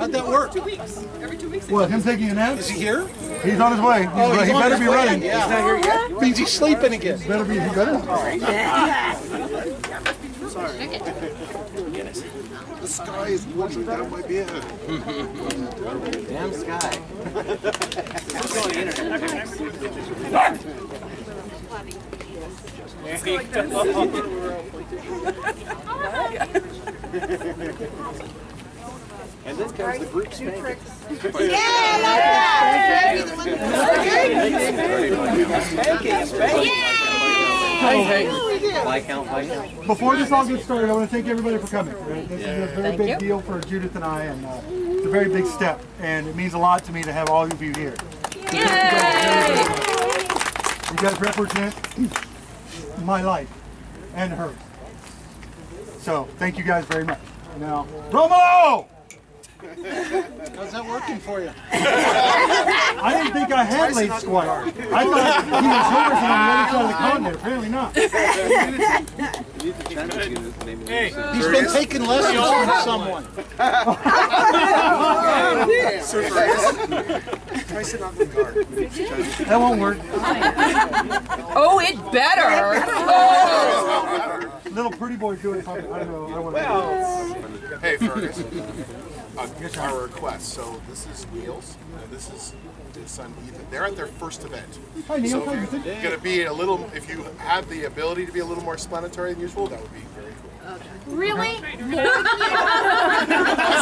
How'd that work? 2 weeks. Every 2 weeks. What, him taking a nap? Is he here? He's on his way. He better be running. Yeah. He's not here yet? Means he's sleeping again. Better be, he better. Sorry. The sky is watching down my beard. Damn sky. And then comes the group spanking. Before this all gets started, I want to thank everybody for coming. Right? This is a very big deal for Judith and I, and it's a very big step, and it means a lot to me to have all of you here. You guys represent my life and hers. So, thank you guys very much. Now, Romo! How's that working for you? I didn't think I had late Squire. I thought he was yours and on the other side of the continent. Apparently not. Hey, he's been taking lessons from someone. Try sit on the guard. That won't work. Oh, it better. Oh. Little pretty boy's doing something. I don't know. I don't want to. Hey, Fearghus. Our request. So this is Wheels. This is his son Ethan. They're at their first event. Hi, Neil. So How are you? if you're going to be a little, if you have the ability to be a little more explanatory than usual, that would be very cool. Really? I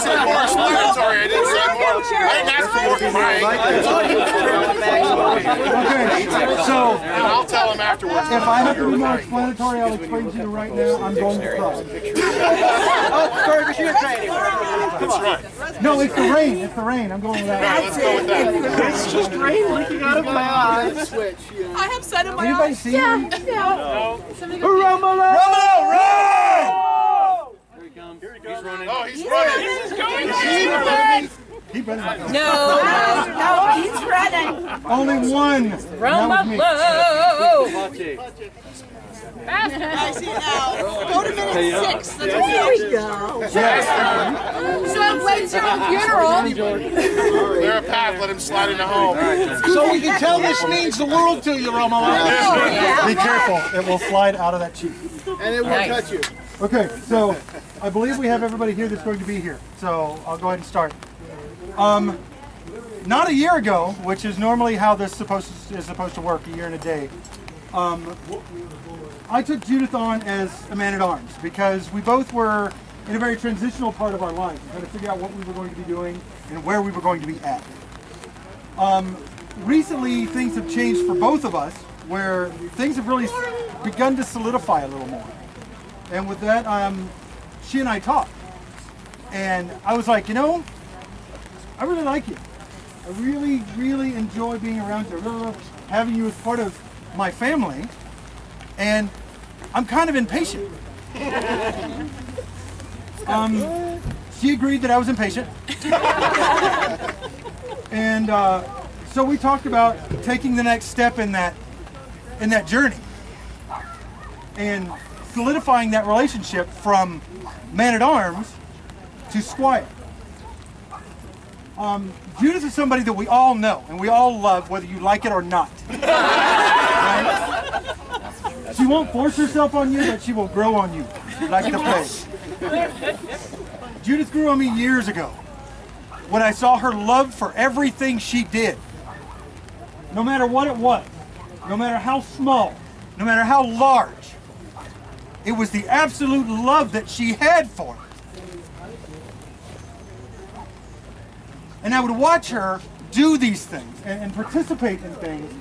said more explanatory. I didn't say more. I didn't ask for more crying. Okay, so And I'll tell him afterwards. if I have to be more explanatory, I'll explain to you right now. I'm going to cry. That's right. No, it's the rain. It's the rain. I'm going with that. Let's go with that. It's just rain leaking out of my eyes. Switch. I have sun in my Anybody eyes. see me? Romolo! Run! He's running. Oh, he's running. Keep running. No, He's running. Only one. That was me. I see now. Go to minute 6. There we go. So when's your funeral? Clear a path. Let him slide into home. So we can tell this means the world to you, Romolo. Be careful. It will slide out of that cheek. And it won't touch you. Okay, so I believe we have everybody here that's going to be here. So I'll go ahead and start. Not a year ago, which is normally how this is supposed to work, a year and a day. I took Judith on as a man-at-arms because we both were in a very transitional part of our life, trying to figure out what we were going to be doing and where we were going to be at. Recently, things have changed for both of us, where things have really begun to solidify a little more. And with that, she and I talked. And I was like, you know, I really like you. I really, really enjoy being around you. I really love having you as part of my family. And I'm kind of impatient. She agreed that I was impatient. And so we talked about taking the next step in that journey. And solidifying that relationship from man-at-arms to Squire. Judith is somebody that we all know and we all love, whether you like it or not. Right? She won't force herself on you, but she will grow on you, like the place. Judith grew on me years ago when I saw her love for everything she did. No matter what it was, no matter how small, no matter how large, it was the absolute love that she had for it. And I would watch her do these things and participate in things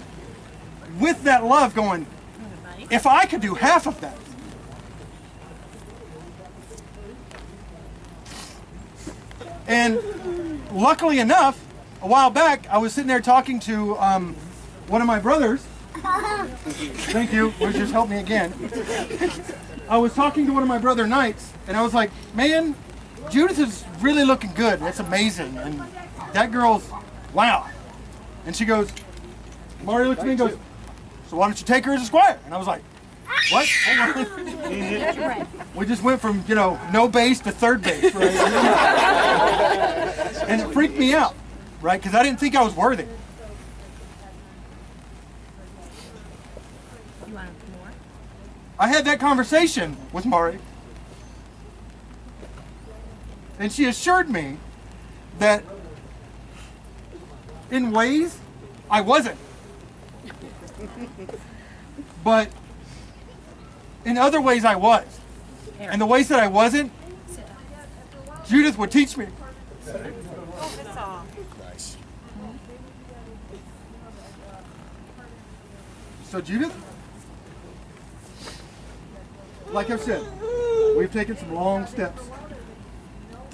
with that love going, if I could do half of that. And luckily enough, a while back, I was sitting there talking to one of my brothers. Thank you, which just helped me again. I was talking to one of my brother Knights, and I was like, man, Judith is really looking good. That's amazing. And that girl's, wow. And she goes, Mario looks at me and goes, so why don't you take her as a squire? And I was like, what? Hold on. We just went from, you know, no base to third base, right? And freaked me out, right? Because I didn't think I was worthy. You want more? I had that conversation with Mari, and she assured me that in ways I wasn't, but in other ways I was. And the ways that I wasn't, Judith would teach me. Nice. So Judith, like I've said, we've taken some long steps.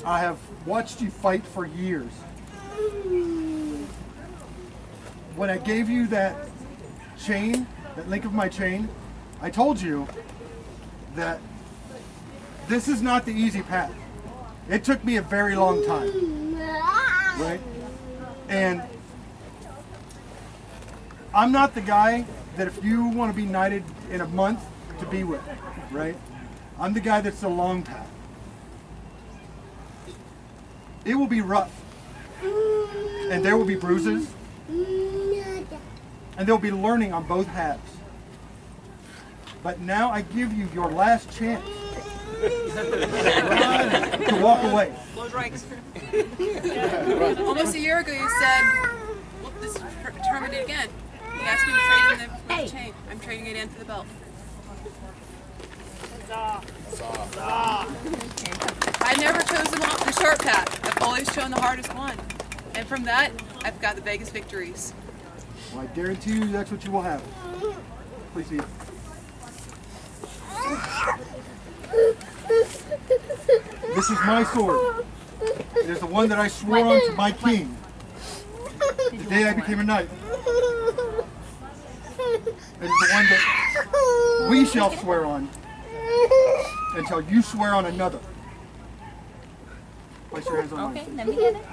I have watched you fight for years. When I gave you that chain, that link of my chain, I told you that this is not the easy path. It took me a very long time, right? And I'm not the guy that if you want to be knighted in a month to be with, right? I'm the guy that's the long path. It will be rough, and there will be bruises, and there will be learning on both halves. But now I give you your last chance to walk away. Close ranks. Almost a year ago you said, well, this is terminated again. You asked me to trade in the chain. I'm trading it in for the belt. I've never chosen the short path. I've always chosen the hardest one. And from that, I've got the biggest victories. Well, I guarantee you that's what you will have. Please eat. This is my sword. It is the one that I swore on to my king the day I became a knight. It is the one that we shall swear on until you swear on another. Place your hands on mine. Okay, let me get it.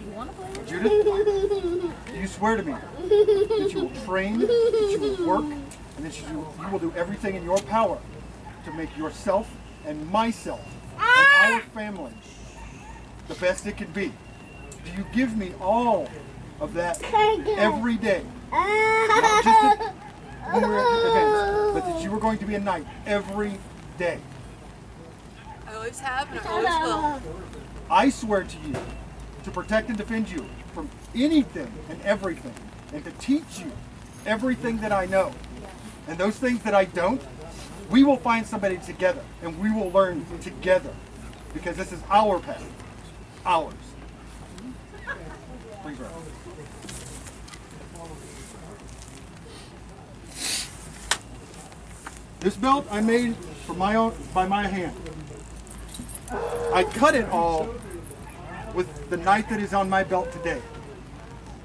You want to play with Judith, you swear to me that you will train, that you will work, and that you will do everything in your power to make yourself and myself and our family the best it can be. Do you give me all of that every day? Not just when we're at events, but that you are going to be a knight every day. I always have and I always will. I swear to you to protect and defend you from anything and everything, and to teach you everything that I know. And those things that I don't, we will find somebody together, and we will learn together, because this is our path, ours. Please rise. This belt I made for my own, by my hand. I cut it all with the knight that is on my belt today,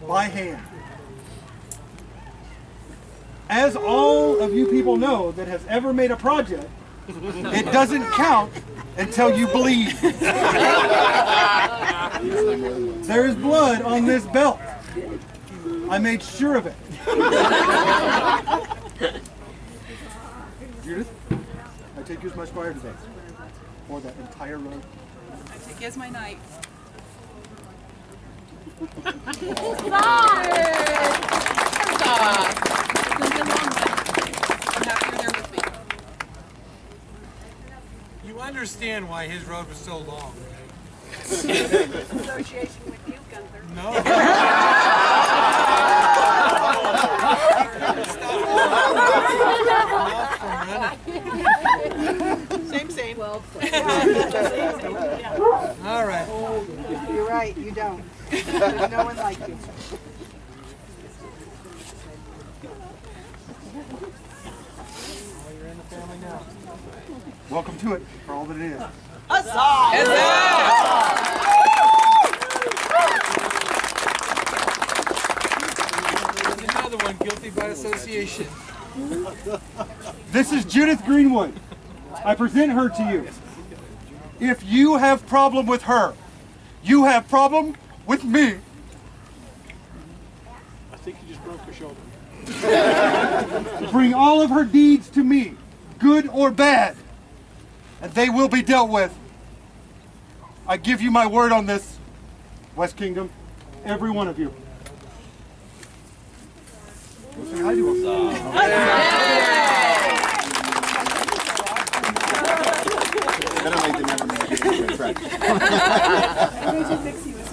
by hand. As all of you people know that has ever made a project, it doesn't count until you bleed. There is blood on this belt. I made sure of it. Judith, I take you as my squire today, for that entire road. I take you as my knight. You understand why his road was so long, right? Association with you, Gunther. No. Same. Well, All right. You're right, you don't. There's no one like you. Well, you're in the family now. Welcome to it, for all that it is. There's another one, guilty by association. This is Judith Greanwood. I present her to you. If you have problem with her, you have problem with me. I think you just broke her shoulder. Bring all of her deeds to me, good or bad, and they will be dealt with. I give you my word on this. West Kingdom, every one of you. Go say hi to them. Better late than never. I'm going to fix you.